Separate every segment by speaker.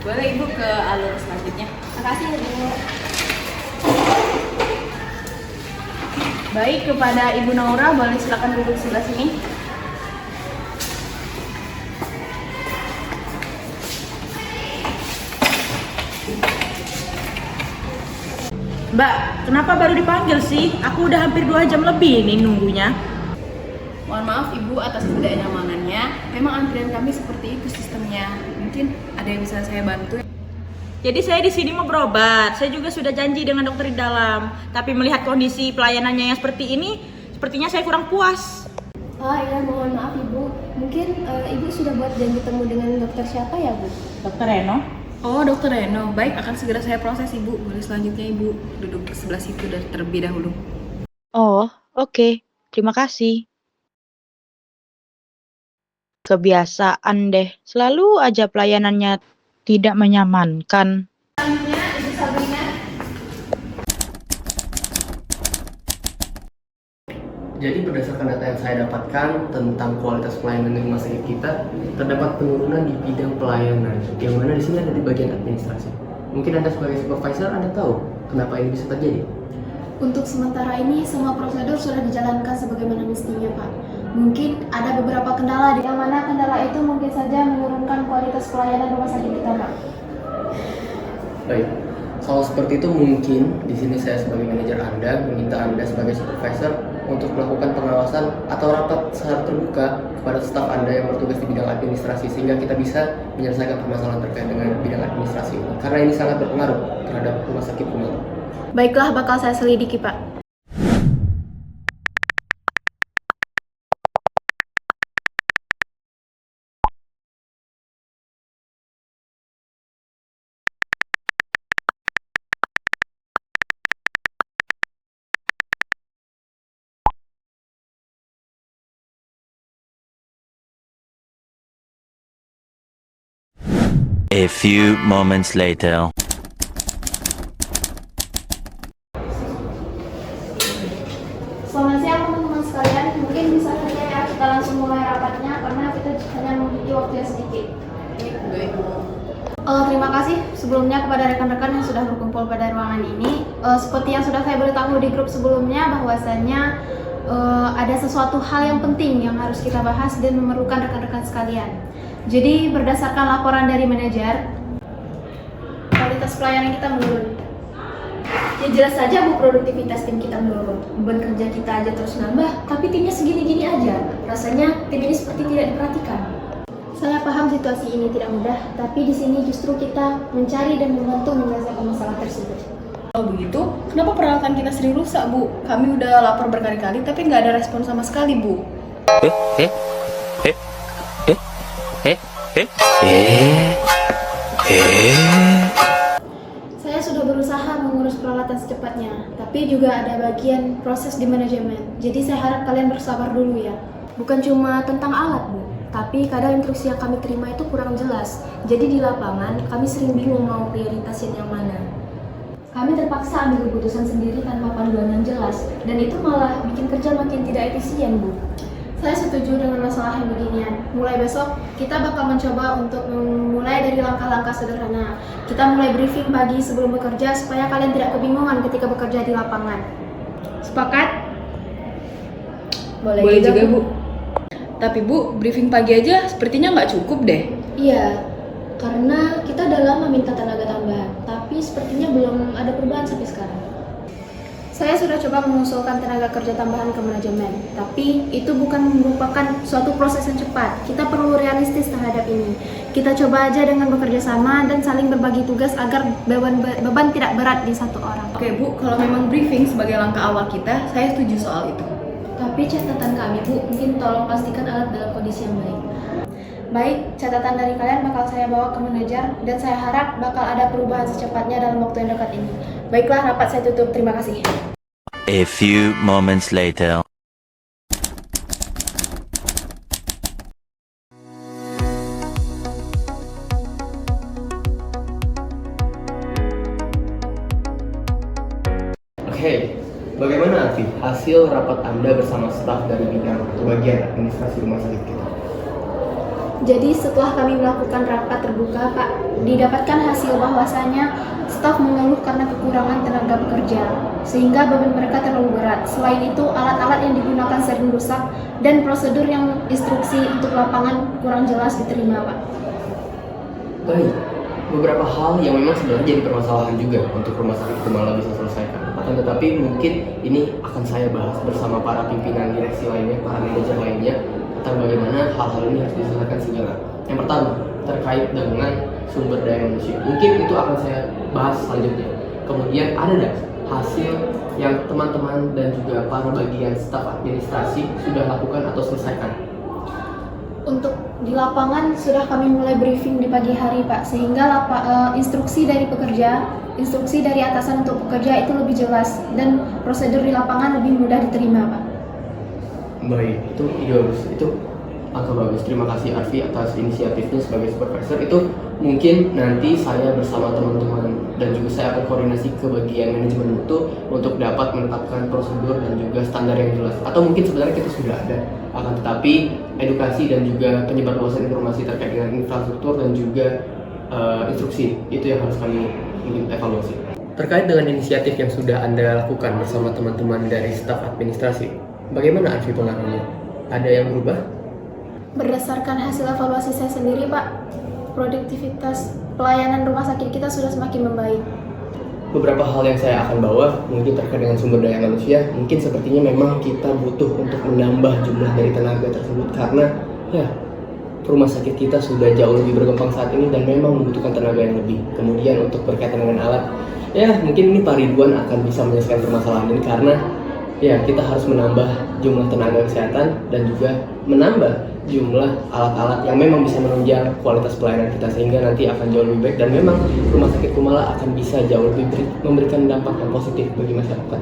Speaker 1: Boleh Ibu ke alur selanjutnya.
Speaker 2: Makasih Ibu.
Speaker 1: Baik, kepada Ibu Naura, boleh silakan duduk sebelah sini.
Speaker 3: Mbak, kenapa baru dipanggil sih? Aku udah hampir 2 jam lebih nih nunggunya.
Speaker 1: Mohon maaf Ibu atas ketidaknyamanannya. Memang antrian kami seperti itu sistemnya. Mungkin ada yang bisa saya bantu.
Speaker 3: Jadi saya di sini mau berobat. Saya juga sudah janji dengan dokter di dalam. Tapi melihat kondisi pelayanannya yang seperti ini, sepertinya saya kurang puas.
Speaker 2: Iya, mohon maaf Ibu. Mungkin Ibu sudah buat janji temu dengan dokter siapa ya Bu?
Speaker 3: Dokter Reno?
Speaker 1: Oh, Dokter Reno. Baik, akan segera saya proses Ibu. Boleh selanjutnya Ibu duduk di sebelah situ terlebih dahulu.
Speaker 3: Oh, oke. Terima kasih. Kebiasaan deh. Selalu aja pelayanannya tidak menyamankan.
Speaker 1: Selanjutnya Ibu Sabrina.
Speaker 4: Jadi berdasarkan data yang saya dapatkan tentang kualitas pelayanan di rumah sakit kita, terdapat penurunan di bidang pelayanan, yang mana di sini ada di bagian administrasi. Mungkin Anda sebagai supervisor, Anda tahu kenapa ini bisa terjadi?
Speaker 2: Untuk sementara ini semua prosedur sudah dijalankan sebagaimana mestinya Pak. Mungkin ada beberapa kendala, yang mana kendala itu mungkin saja menurunkan kualitas pelayanan rumah sakit kita Pak.
Speaker 4: Baik, kalau seperti itu mungkin di sini saya sebagai manajer Anda meminta Anda sebagai supervisor untuk melakukan pengawasan atau rapat secara terbuka kepada staf Anda yang bertugas di bidang administrasi, sehingga kita bisa menyelesaikan permasalahan terkait dengan bidang administrasi ini. Karena ini sangat berpengaruh terhadap rumah sakit Kumala.
Speaker 2: Baiklah, bakal saya selidiki Pak.
Speaker 5: A few moments later.
Speaker 2: Selamat siang teman-teman sekalian. Mungkin bisa saja ya kita langsung mulai rapatnya karena kita hanya memiliki waktu yang sedikit.
Speaker 1: Baik.
Speaker 2: Terima kasih sebelumnya kepada rekan-rekan yang sudah berkumpul pada ruangan ini. Seperti yang sudah saya beritahu di grup sebelumnya, bahwasanya ada sesuatu hal yang penting yang harus kita bahas dan memerlukan rekan-rekan sekalian. Jadi berdasarkan laporan dari manajer, kualitas pelayanan kita menurun. Ya jelas saja Bu, produktivitas tim kita menurun. Beban kerja kita aja terus nambah, tapi timnya segini-gini aja. Rasanya tim ini seperti tidak diperhatikan. Saya paham situasi ini tidak mudah, tapi di sini justru kita mencari dan membantu menyelesaikan masalah tersebut.
Speaker 1: Kalau begitu, kenapa peralatan kita sering rusak, Bu? Kami udah lapor berkali-kali, tapi nggak ada respon sama sekali, Bu.
Speaker 2: Saya sudah berusaha mengurus peralatan secepatnya, tapi juga ada bagian proses di manajemen. Jadi saya harap kalian bersabar dulu ya. Bukan cuma tentang alat, Bu, tapi kadang instruksi yang kami terima itu kurang jelas. Jadi di lapangan kami sering bingung mau prioritasin yang mana. Kami terpaksa ambil keputusan sendiri tanpa panduan yang jelas, dan itu malah bikin kerja makin tidak efisien, Bu. Saya setuju dengan masalah yang beginian. Mulai besok, kita bakal mencoba untuk memulai dari langkah-langkah sederhana. Kita mulai briefing pagi sebelum bekerja supaya kalian tidak kebingungan ketika bekerja di lapangan. Sepakat?
Speaker 1: Boleh juga, Bu. Tapi Bu, briefing pagi aja sepertinya nggak cukup deh.
Speaker 2: Iya, karena kita udah lama minta tenaga tambahan, tapi sepertinya belum ada perubahan sampai sekarang. Saya sudah coba mengusulkan tenaga kerja tambahan ke manajemen, tapi itu bukan merupakan suatu proses yang cepat. Kita perlu realistis terhadap ini. Kita coba aja dengan bekerja sama dan saling berbagi tugas agar beban tidak berat di satu orang.
Speaker 1: Oke Bu, kalau memang briefing sebagai langkah awal kita, saya setuju soal itu.
Speaker 2: Tapi catatan kami Bu, mungkin tolong pastikan alat dalam kondisi yang baik. Baik, catatan dari kalian bakal saya bawa ke manajer dan saya harap bakal ada perubahan secepatnya dalam waktu yang dekat ini. Baiklah, rapat saya tutup. Terima kasih.
Speaker 5: A few moments later.
Speaker 4: Oke, bagaimana Afi hasil rapat Anda bersama staf dari bidang atau bagian administrasi rumah sakit kita?
Speaker 2: Jadi setelah kami melakukan rapat terbuka, Pak, didapatkan hasil bahwasanya staf mengeluh karena kekurangan tenaga bekerja, sehingga beban mereka terlalu berat. Selain itu, alat-alat yang digunakan sering rusak dan prosedur yang instruksi untuk lapangan kurang jelas diterima, Pak.
Speaker 4: Baik, beberapa hal yang memang sebenarnya jadi permasalahan juga untuk rumah sakit Kumala bisa selesaikan. Akan tetapi mungkin ini akan saya bahas bersama para pimpinan direksi lainnya, para manajer lainnya, tentang bagaimana hal-hal ini harus diselesaikan segera. Yang pertama, terkait dengan sumber daya manusia. Mungkin itu akan saya bahas selanjutnya. Kemudian ada nggak hasil yang teman-teman dan juga para bagian staf administrasi sudah lakukan atau selesaikan?
Speaker 2: Untuk di lapangan sudah kami mulai briefing di pagi hari, Pak, sehingga instruksi dari pekerja, instruksi dari atasan untuk pekerja itu lebih jelas dan prosedur di lapangan lebih mudah diterima, Pak.
Speaker 4: Baik, itu ide bagus. Itu angka bagus. Terima kasih Arfi atas inisiatifnya sebagai supervisor. Itu mungkin nanti saya bersama teman-teman dan juga saya akan koordinasi ke bagian manajemen mutu untuk dapat menetapkan prosedur dan juga standar yang jelas. Atau mungkin sebenarnya kita sudah ada, akan tetapi edukasi dan juga penyebarluasan informasi terkait dengan infrastruktur dan juga instruksi itu yang harus kami mungkin evaluasi. Terkait dengan inisiatif yang sudah Anda lakukan bersama teman-teman dari staf administrasi, bagaimana Arfi pengaruhnya? Ada yang berubah?
Speaker 2: Berdasarkan hasil evaluasi saya sendiri, Pak, produktivitas pelayanan rumah sakit kita sudah semakin membaik.
Speaker 4: Beberapa hal yang saya akan bawa mungkin terkait dengan sumber daya manusia, mungkin sepertinya memang kita butuh untuk menambah jumlah dari tenaga tersebut karena ya rumah sakit kita sudah jauh lebih berkembang saat ini dan memang membutuhkan tenaga yang lebih. Kemudian untuk berkaitan dengan alat, ya mungkin ini Pak Ridwan akan bisa menyelesaikan permasalahan ini karena ya kita harus menambah jumlah tenaga kesehatan dan juga menambah jumlah alat-alat yang memang bisa menunjang kualitas pelayanan kita sehingga nanti akan jauh lebih baik dan memang rumah sakit Kumala akan bisa jauh lebih memberikan dampak yang positif bagi masyarakat.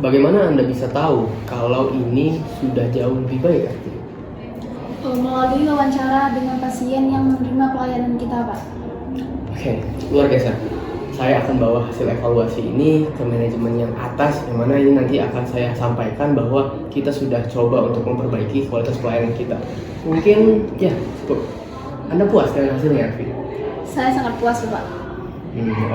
Speaker 4: Bagaimana Anda bisa tahu kalau ini sudah jauh lebih baik?
Speaker 2: Melalui wawancara dengan pasien yang menerima pelayanan kita, Pak.
Speaker 4: Oke, luar biasa. Saya akan bawa hasil evaluasi ini ke manajemen yang atas, yang mana ini nanti akan saya sampaikan bahwa kita sudah coba untuk memperbaiki kualitas pelayanan kita. Mungkin ya cukup. Anda puas dengan hasilnya, Arfi?
Speaker 2: Saya sangat puas, Pak.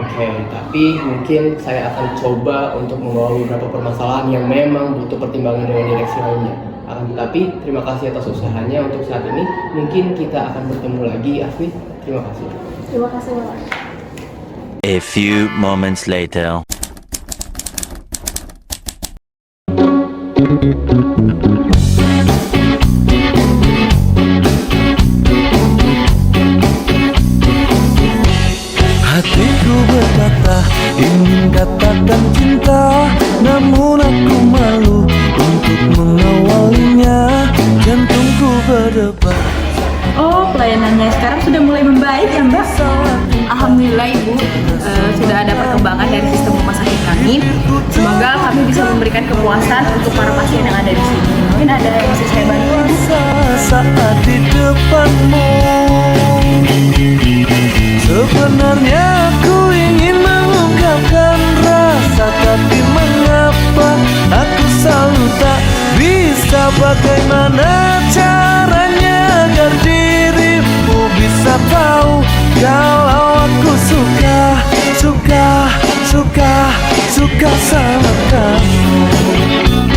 Speaker 4: Oke. Tapi mungkin saya akan coba untuk membawa beberapa permasalahan yang memang butuh pertimbangan dengan direksi lainnya. Akan tetapi terima kasih atas usahanya untuk saat ini. Mungkin kita akan bertemu lagi, Arfi. Terima kasih.
Speaker 2: Terima kasih, Pak.
Speaker 5: A few moments later.
Speaker 6: Hatiku berkata ingin katakan cinta, namun aku malu untuk mengawalinya. Jantungku berdebar.
Speaker 3: Oh, pelayanannya sekarang sudah mulai membaik ya, Mbak?
Speaker 1: Alhamdulillah Ibu, sudah ada perkembangan dari sistem rumah sakit kami. Semoga kami bisa memberikan kepuasan untuk para pasien yang ada di sini. Mungkin ada yang bisa saya bantu.
Speaker 6: Saat di depanmu, sebenarnya aku ingin mengungkapkan rasa, tapi mengapa aku selalu tak bisa. Bagaimana caranya agar dirimu bisa tahu kalau aku suka sama kamu.